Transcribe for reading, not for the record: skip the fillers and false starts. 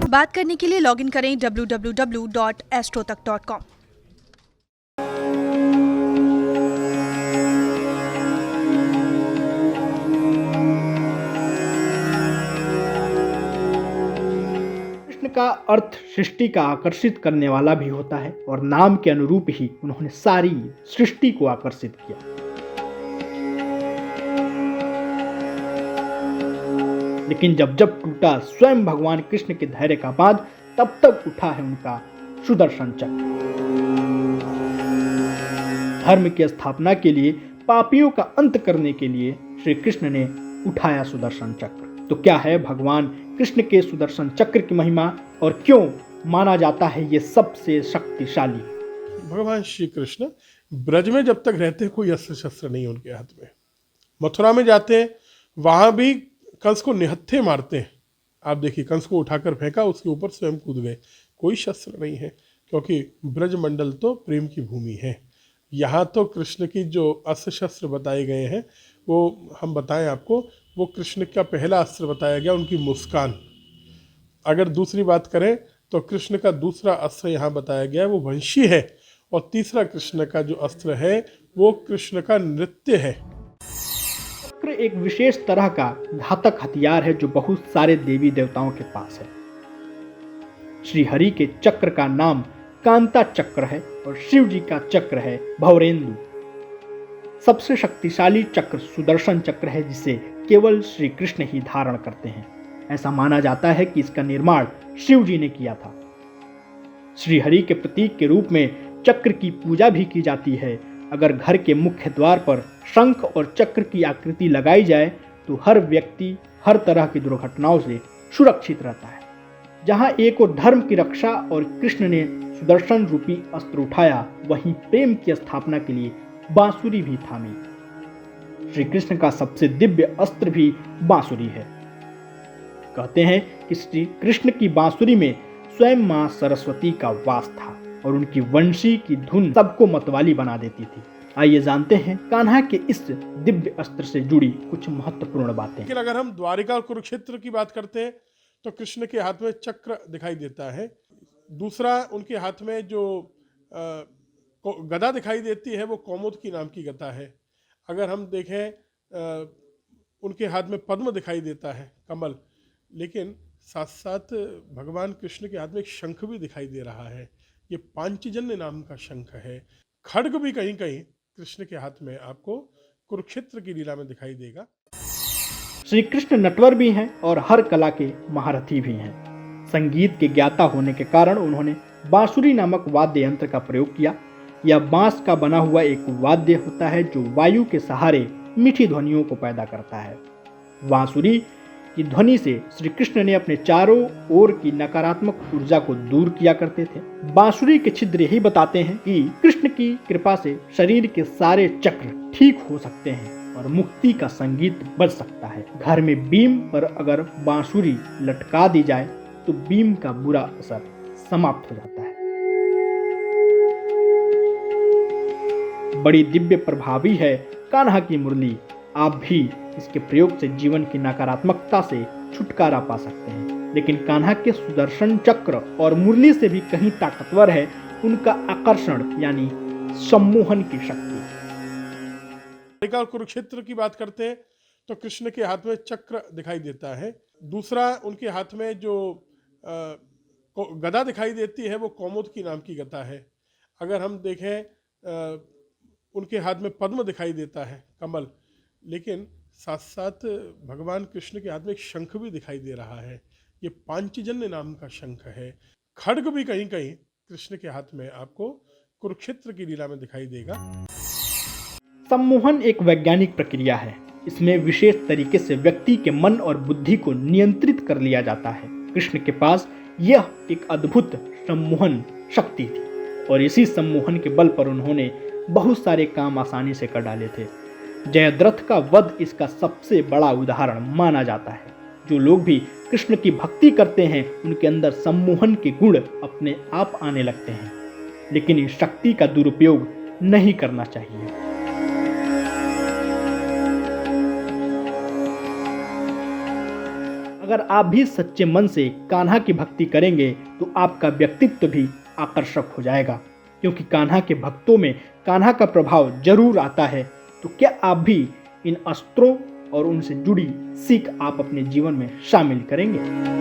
बात करने के लिए लॉगिन करें www.astrotak.com। कृष्ण का अर्थ सृष्टि का आकर्षित करने वाला भी होता है और नाम के अनुरूप ही उन्होंने सारी सृष्टि को आकर्षित किया। लेकिन जब जब टूटा स्वयं भगवान कृष्ण के धैर्य का बांध, तब तब उठा है उनका सुदर्शन चक्र। धर्म की स्थापना के लिए, पापियों का अंत करने के लिए श्री कृष्ण ने उठाया सुदर्शन चक्र। तो क्या है भगवान कृष्ण के सुदर्शन चक्र की महिमा और क्यों माना जाता है ये सबसे शक्तिशाली? भगवान श्री कृष्ण ब्रज में जब तक रहते कोई अस्त्र शस्त्र नहीं उनके हाथ में। मथुरा में जाते हैं, वहां भी कंस को निहत्थे मारते हैं। आप देखिए, कंस को उठाकर फेंका, उसके ऊपर स्वयं कूद गए। कोई शस्त्र नहीं है, क्योंकि ब्रज मंडल तो प्रेम की भूमि है। यहाँ तो कृष्ण की जो अस्त्र शस्त्र बताए गए हैं वो हम बताएं आपको, वो कृष्ण का पहला अस्त्र बताया गया, उनकी मुस्कान। अगर दूसरी बात करें तो कृष्ण का दूसरा अस्त्र यहाँ बताया गया है, वो वंशी है। और तीसरा कृष्ण का जो अस्त्र है वो कृष्ण का नृत्य है। चक्र एक विशेष तरह का घातक हथियार है जो बहुत सारे देवी देवताओं के पास है। श्री हरि के चक्र का नाम कांता चक्र है और शिव जी का चक्र है भौरेंदु। सबसे शक्तिशाली चक्र सुदर्शन चक्र है, जिसे केवल श्री कृष्ण ही धारण करते हैं। ऐसा माना जाता है कि इसका निर्माण शिव जी ने किया था। श्री हरि के प्रतीक के रूप में चक्र की पूजा भी की जाती है। अगर घर के मुख्य द्वार पर शंख और चक्र की आकृति लगाई जाए तो हर व्यक्ति हर तरह की दुर्घटनाओं से सुरक्षित रहता है। जहां एक और धर्म की रक्षा और कृष्ण ने सुदर्शन रूपी अस्त्र उठाया, वहीं प्रेम की स्थापना के लिए बांसुरी भी थामी। श्री कृष्ण का सबसे दिव्य अस्त्र भी बांसुरी है। कहते हैं कि श्री कृष्ण की बांसुरी में स्वयं मां सरस्वती का वास था और उनकी वंशी की धुन सबको मतवाली बना देती थी। आइए जानते हैं कान्हा के इस दिव्य अस्त्र से जुड़ी कुछ महत्वपूर्ण बातें। लेकिन अगर हम द्वारिका और कुरुक्षेत्र की बात करते हैं तो कृष्ण के हाथ में चक्र दिखाई देता है। दूसरा, उनके हाथ में जो गदा दिखाई देती है वो कौमुद की नाम की गदा है। अगर हम देखें, उनके हाथ में पद्म दिखाई देता है, कमल। लेकिन साथ साथ भगवान कृष्ण के हाथ में एक शंख भी दिखाई दे रहा है। ये पांचजन्य नाम का शंख है। खड्ग भी कहीं कहीं कृष्ण के हाथ में आपको कुरुक्षेत्र की लीला में दिखाई देगा। श्री कृष्ण नटवर भी हैं और हर कला के महारथी भी हैं। संगीत के ज्ञाता होने के कारण उन्होंने बांसुरी नामक वाद्य यंत्र का प्रयोग किया। यह बांस का बना हुआ एक वाद्य होता है जो वायु के सहारे मीठी ध्वनियों को पैदा करता है। बांसुरी की ध्वनि से श्री कृष्ण ने अपने चारों ओर की नकारात्मक ऊर्जा को दूर किया करते थे। बांसुरी के छिद्र यही बताते हैं कि कृष्ण की कृपा से शरीर के सारे चक्र ठीक हो सकते हैं और मुक्ति का संगीत बज सकता है। घर में बीम पर अगर बांसुरी लटका दी जाए तो बीम का बुरा असर समाप्त हो जाता है। बड़ी दिव्य प्रभावी है कान्हा की मुरली। आप भी इसके प्रयोग से जीवन की नकारात्मकता से छुटकारा पा सकते हैं। लेकिन कान्हा के सुदर्शन चक्र और मुरली से भी कहीं ताकतवर है उनका आकर्षण यानी सम्मोहन की शक्ति। द्वारिका और कुरुक्षेत्र की बात करते हैं तो कृष्ण के हाथ में चक्र दिखाई देता है। दूसरा, उनके हाथ में जो गदा दिखाई देती है वो कौमुद की नाम की गदा है। अगर हम देखें, उनके हाथ में पद्म दिखाई देता है, कमल। लेकिन साथ साथ भगवान कृष्ण के हाथ में एक शंख भी दिखाई दे रहा है। ये पांचजन्य नाम का शंख है। खड्ग भी कहीं कहीं कृष्ण के हाथ में आपको कुरुक्षेत्र की लीला में दिखाई देगा। सम्मोहन एक वैज्ञानिक प्रक्रिया है। इसमें विशेष तरीके से व्यक्ति के मन और बुद्धि को नियंत्रित कर लिया जाता है। कृष्ण के पास यह एक अद्भुत सम्मोहन शक्ति थी और इसी सम्मोहन के बल पर उन्होंने बहुत सारे काम आसानी से कर डाले थे। जयद्रथ का वध इसका सबसे बड़ा उदाहरण माना जाता है। जो लोग भी कृष्ण की भक्ति करते हैं उनके अंदर सम्मोहन के गुण अपने आप आने लगते हैं। लेकिन इस शक्ति का दुरुपयोग नहीं करना चाहिए। अगर आप भी सच्चे मन से कान्हा की भक्ति करेंगे तो आपका व्यक्तित्व भी आकर्षक हो जाएगा, क्योंकि कान्हा के भक्तों में कान्हा का प्रभाव जरूर आता है। तो क्या आप भी इन अस्त्रों और उनसे जुड़ी सीख आप अपने जीवन में शामिल करेंगे?